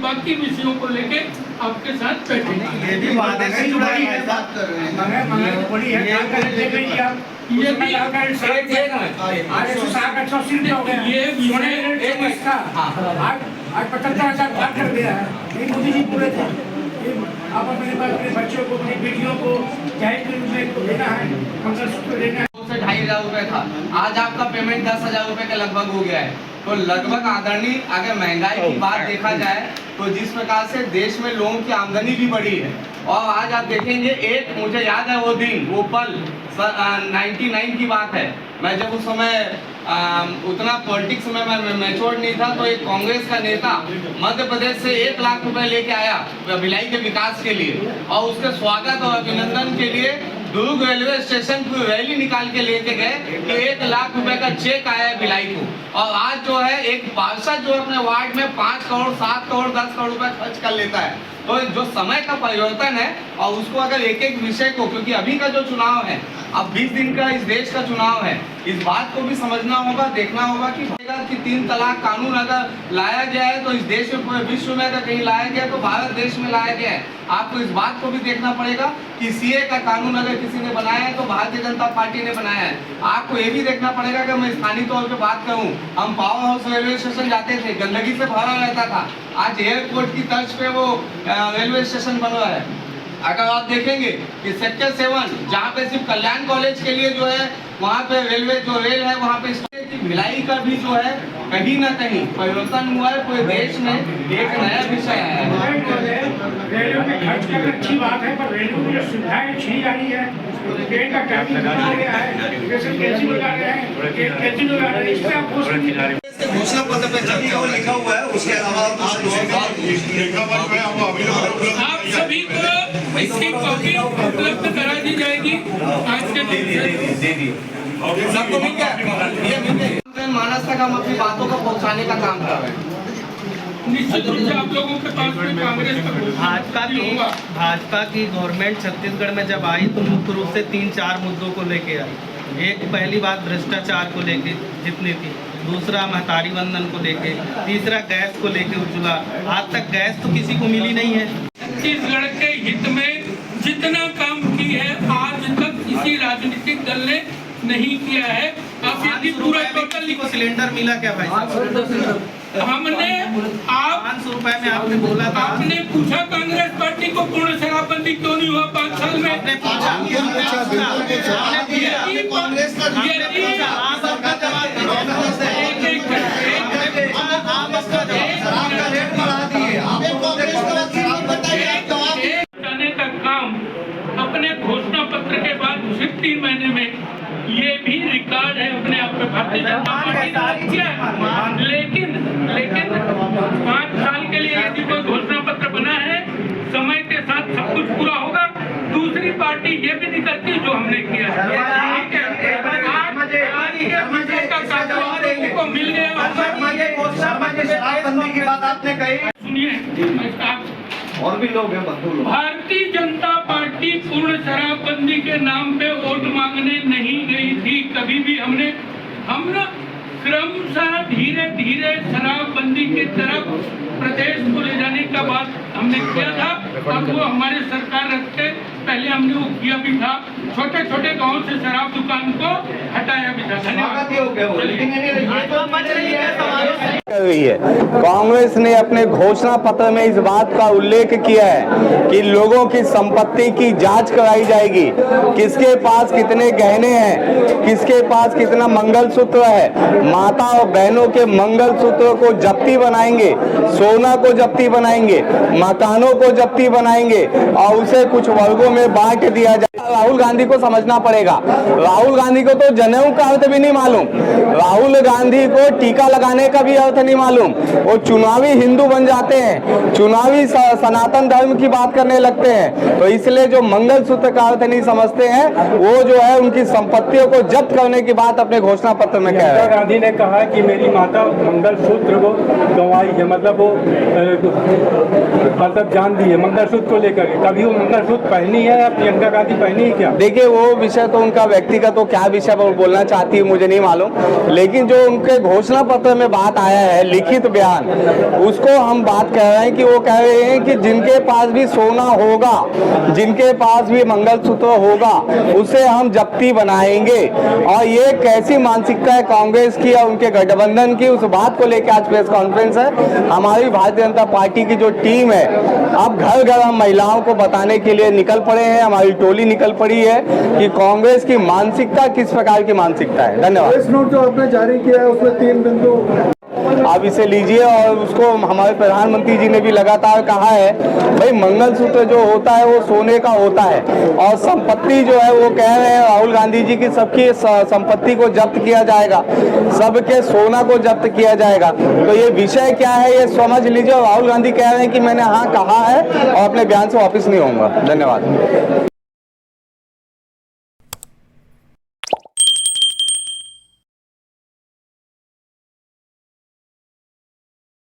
बाकी विषयों को लेके आपके साथ बैठेंगे। ये भी वादे से जुड़ा है, बात कर रहे हैं। ये भी आज 75,000 बात कर दिया है। ये मोदी जी पूरे थे, आप अपने बच्चों को, अपनी बेटियों को दहेज के रूप में देना है, मंगलसूत्र देना है। 2,500 रुपए था, आज आपका पेमेंट 10,000 रुपए के लगभग हो गया है। तो लगभग आदरणीय, अगर महंगाई की बात देखा जाए तो जिस प्रकार से देश में लोगों की आमदनी भी बढ़ी है, और आज आप देखेंगे, एक मुझे याद है वो दिन, वो पल 99 की बात है। मैं जब उस समय उतना पॉलिटिक्स में मैं मैच्योर नहीं था, तो एक कांग्रेस का नेता मध्य प्रदेश से 1 लाख रुपए लेके आया भिलाई के विकास के लिए, और उसके स्वागत और अभिनंदन के लिए दुर्ग रेलवे स्टेशन पर रैली निकाल के लेके गए कि 1 लाख रुपए का चेक आया है भिलाई को। और आज जो है एक पार्षद जो अपने वार्ड में 5 करोड़ 7 करोड़ 10 करोड़ रुपए खर्च कर लेता है। तो जो समय का परिवर्तन है, और उसको अगर एक एक विषय को, क्योंकि अभी का जो चुनाव है, अब 20 दिन का इस देश का चुनाव है, इस बात को भी समझना होगा, देखना होगा कि 3 तलाक कानून अगर लाया गया है तो इस देश में, पूरे विश्व में अगर कहीं लाया गया तो भारत देश में लाया गया है। आपको इस बात को भी देखना पड़ेगा कि सीए का कानून अगर किसी ने बनाया है तो भारतीय जनता पार्टी ने बनाया है। आपको ये भी देखना पड़ेगा कि मैं स्थानीय तौर पे बात करूं, हम पावर हाउस रेलवे स्टेशन जाते थे, गंदगी से भरा रहता था, आज एयरपोर्ट की तर्ज पे वो रेलवे स्टेशन बन रहा है। अगर आप देखेंगे कि सेक्टर 7 जहाँ पे सिर्फ कल्याण कॉलेज के लिए जो है, वहाँ पे रेलवे जो रेल है वहाँ पे भिलाई का भी जो है कहीं ना कहीं परिवर्तन हुआ है। पूरे देश में एक नया विषय आया है। रेलवे में खर्च करना अच्छी बात है, पर रेलवे में जो सुविधाएं छीनी जा रही है, ट्रेन का टाइमिंग बदल गया है, स्टेशन कैंसिल हो जा रहे हैं, ट्रेन कैंसिल हो जा रहे हैं, इस पे आप घोषणा पत्र पे चर्चा लिखा हुआ है, उसके अलावा आप सभी को इसकी कॉपी उपलब्ध करा दी जाएगी। आज के दिन सबको मिल गया, मानस तक हम अपनी बातों को पहुंचाने का काम कर रहे हैं। निश्चित रूप से आप लोगों के पास में कांग्रेस का भाजपा की गवर्नमेंट छत्तीसगढ़ में जब आई तो मुख्य रूप से 3-4 मुद्दों को लेके आई। एक पहली बात भ्रष्टाचार को लेके जितनी थी, दूसरा महतारी वंदन को लेके, तीसरा गैस को लेके उज्ज्वला। आज तक गैस तो किसी को मिली नहीं है। छत्तीसगढ़ के हित में जितना काम की है आज तक किसी राजनीतिक दल ने नहीं किया है। अब यदि पूरा टोटल सिलेंडर मिला क्या भाई? हमने आप 500 रुपए में आपने बोला था, आपने पूछा कांग्रेस पार्टी को पूर्ण शराबबंदी क्यों नहीं हुआ 5 साल में? आपने पूछा कांग्रेस का का काम अपने घोषणा पत्र के बाद फिर 3 महीने में, ये भी रिकॉर्ड है अपने आप में भारतीय जनता पार्टी ने किया है। लेकिन 5 साल के लिए यदि कोई घोषणा पत्र बना है, समय के साथ सब कुछ पूरा होगा। दूसरी पार्टी ये भी नहीं करती जो हमने किया है। को मिल गया। शराबबंदी की बात आपने कही, सुनिए, और भी लोग हैं बंधु लोग। भारतीय जनता पार्टी पूर्ण शराबबंदी के नाम पे वोट मांगने नहीं गई थी कभी भी। हम क्रमशः धीरे धीरे शराबबंदी की तरफ प्रदेश को ले जाने का बात हमने किया था। अब वो हमारे सरकार रखते पहले हमने वो किया भी था, छोटे छोटे गांव से शराब दुकान को हटाया भी था। धन्यवाद। कांग्रेस ने अपने घोषणा पत्र में इस बात का उल्लेख किया है कि लोगों की संपत्ति की जांच कराई जाएगी, किसके पास कितने गहने हैं, किसके पास कितना मंगलसूत्र है। माता और बहनों के मंगलसूत्रों को जब्ती बनाएंगे, सोना को जब्ती बनाएंगे, मकानों को जब्ती बनाएंगे और उसे कुछ वर्गों में बांट दिया जाए। राहुल गांधी को समझना पड़ेगा, राहुल गांधी को तो जनेऊ का अर्थ भी नहीं मालूम, राहुल गांधी को टीका लगाने का भी अर्थ नहीं मालूम। वो चुनावी हिंदू बन जाते हैं, चुनावी सनातन धर्म की बात करने लगते हैं। तो इसलिए जो मंगलसूत्र का अर्थ नहीं समझते हैं, वो जो है उनकी संपत्तियों को जब्त करने की बात अपने घोषणा पत्र में कह रहे हैं। गांधी ने कहा कि मेरी माता मंगलसूत्र को गंवाई है, मतलब वो मतलब जान दी है मंगलसूत्र को लेकर। कभी वो मंगलसूत्र पहनी है या प्रियंका गांधी पहनी है क्या? देखिए वो विषय तो उनका व्यक्तिगत, तो क्या विषय पर बोलना चाहती है मुझे नहीं मालूम, लेकिन जो उनके घोषणा पत्र में बात आया है लिखित बयान, उसको हम बात कर रहे हैं कि वो कह रहे हैं कि जिनके पास भी सोना होगा, जिनके पास भी मंगलसूत्र होगा, उसे हम जब्ती बनाएंगे। और ये कैसी मानसिकता है कांग्रेस की और उनके गठबंधन की, उस बात को लेकर आज प्रेस कॉन्फ्रेंस है। हमारी भारतीय जनता पार्टी की जो टीम है अब घर घर हम महिलाओं को बताने के लिए निकल पड़े हैं, हमारी टोली निकल पड़ी है कि कांग्रेस की मानसिकता किस प्रकार की मानसिकता है। धन्यवाद। प्रेस नोट जो आपने जारी किया है उसमें 3 बिंदु आप इसे लीजिए, और उसको हमारे प्रधानमंत्री जी ने भी लगातार कहा है भाई मंगलसूत्र जो होता है वो सोने का होता है, और संपत्ति जो है वो कह रहे हैं राहुल गांधी जी की सबकी संपत्ति को जब्त किया जाएगा, सबके सोना को जब्त किया जाएगा। तो ये विषय क्या है ये समझ लीजिए। और राहुल गांधी कह रहे हैं कि मैंने हाँ कहा है और अपने बयान से वापस नहीं होऊंगा। धन्यवाद।